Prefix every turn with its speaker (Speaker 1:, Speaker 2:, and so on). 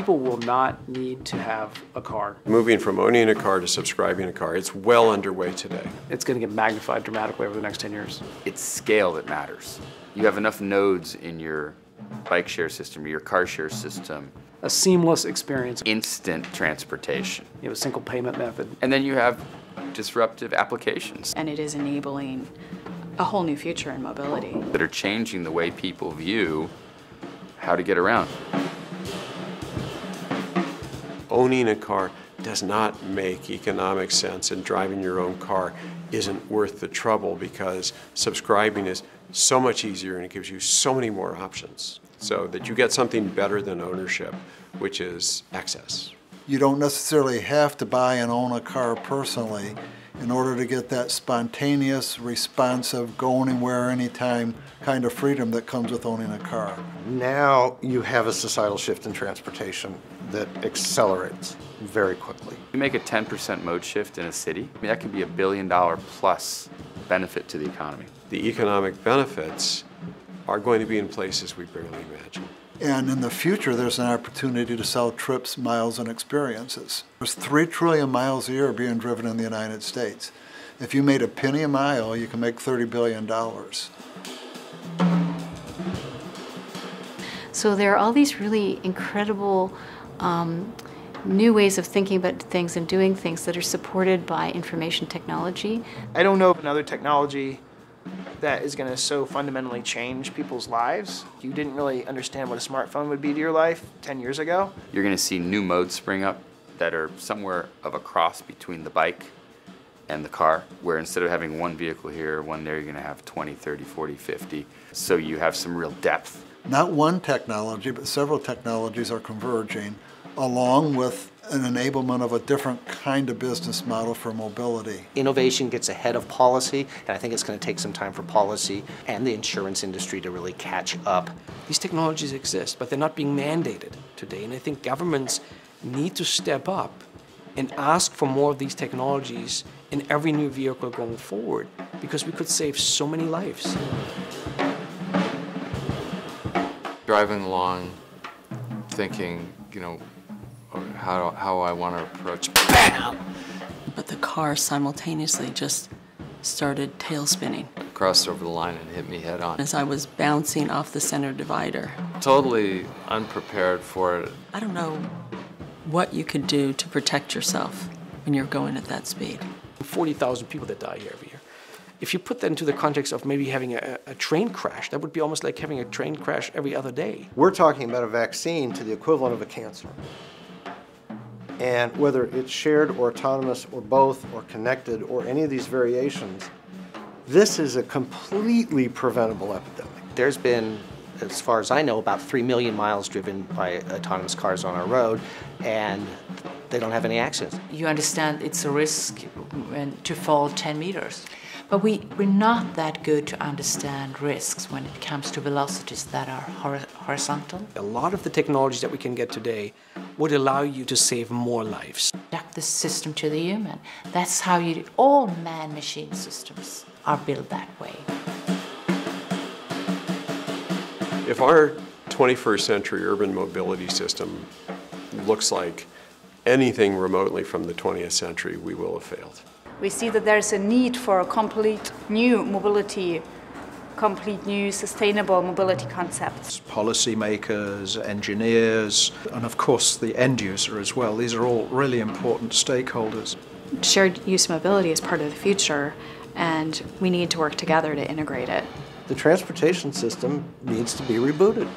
Speaker 1: People will not need to have a car.
Speaker 2: Moving from owning a car to subscribing a car, it's well underway today.
Speaker 1: It's going to get magnified dramatically over the next 10 years.
Speaker 3: It's scale that matters. You have enough nodes in your bike share system or your car share system.
Speaker 1: A seamless experience.
Speaker 3: Instant transportation.
Speaker 1: You have a single payment method.
Speaker 3: And then you have disruptive applications.
Speaker 4: And it is enabling a whole new future in mobility.
Speaker 3: That are changing the way people view how to get around.
Speaker 2: Owning a car does not make economic sense, and driving your own car isn't worth the trouble because subscribing is so much easier and it gives you so many more options so that you get something better than ownership, which is access.
Speaker 5: You don't necessarily have to buy and own a car personally in order to get that spontaneous, responsive, go anywhere, anytime kind of freedom that comes with owning a car.
Speaker 6: Now you have a societal shift in transportation that accelerates very quickly.
Speaker 3: You make a 10% mode shift in a city, I mean, that could be $1 billion plus benefit to the economy.
Speaker 2: The economic benefits are going to be in places we barely imagine.
Speaker 5: And in the future, there's an opportunity to sell trips, miles, and experiences. There's 3 trillion miles a year being driven in the United States. If you made a penny a mile, you can make $30 billion.
Speaker 4: So there are all these really incredible new ways of thinking about things and doing things that are supported by information technology.
Speaker 7: I don't know of another technology that is going to so fundamentally change people's lives. You didn't really understand what a smartphone would be to your life 10 years ago.
Speaker 3: You're going to see new modes spring up that are somewhere of a cross between the bike and the car, where instead of having one vehicle here, one there, you're going to have 20, 30, 40, 50. So you have some real depth.
Speaker 5: Not one technology, but several technologies are converging, along with an enablement of a different kind of business model for mobility.
Speaker 8: Innovation gets ahead of policy, and I think it's going to take some time for policy and the insurance industry to really catch up.
Speaker 9: These technologies exist, but they're not being mandated today, and I think governments need to step up and ask for more of these technologies in every new vehicle going forward, because we could save so many lives.
Speaker 10: Driving along, thinking, how I want to approach.
Speaker 11: Bam! But the car simultaneously just started tail spinning.
Speaker 10: Crossed over the line and hit me head on.
Speaker 11: As I was bouncing off the center divider.
Speaker 10: Totally unprepared for it.
Speaker 11: I don't know what you could do to protect yourself when you're going at that speed.
Speaker 9: 40,000 people that die here every year. If you put that into the context of maybe having a train crash, that would be almost like having a train crash every other day.
Speaker 6: We're talking about a vaccine to the equivalent of a cancer. And whether it's shared or autonomous or both or connected or any of these variations, this is a completely preventable epidemic.
Speaker 8: There's been, as far as I know, about 3 million miles driven by autonomous cars on our road, and they don't have any accidents.
Speaker 12: You understand it's a risk to fall 10 meters. But we're not that good to understand risks when it comes to velocities that are horizontal.
Speaker 9: A lot of the technologies that we can get today would allow you to save more lives.
Speaker 12: Adapt the system to the human. That's how you do. All man-machine systems are built that way.
Speaker 2: If our 21st century urban mobility system looks like anything remotely from the 20th century, we will have failed.
Speaker 4: We see that there's a need for a complete new mobility, complete new sustainable mobility concepts.
Speaker 13: Policymakers, engineers, and of course the end user as well. These are all really important stakeholders.
Speaker 4: Shared use mobility is part of the future, and we need to work together to integrate it.
Speaker 6: The transportation system needs to be rebooted.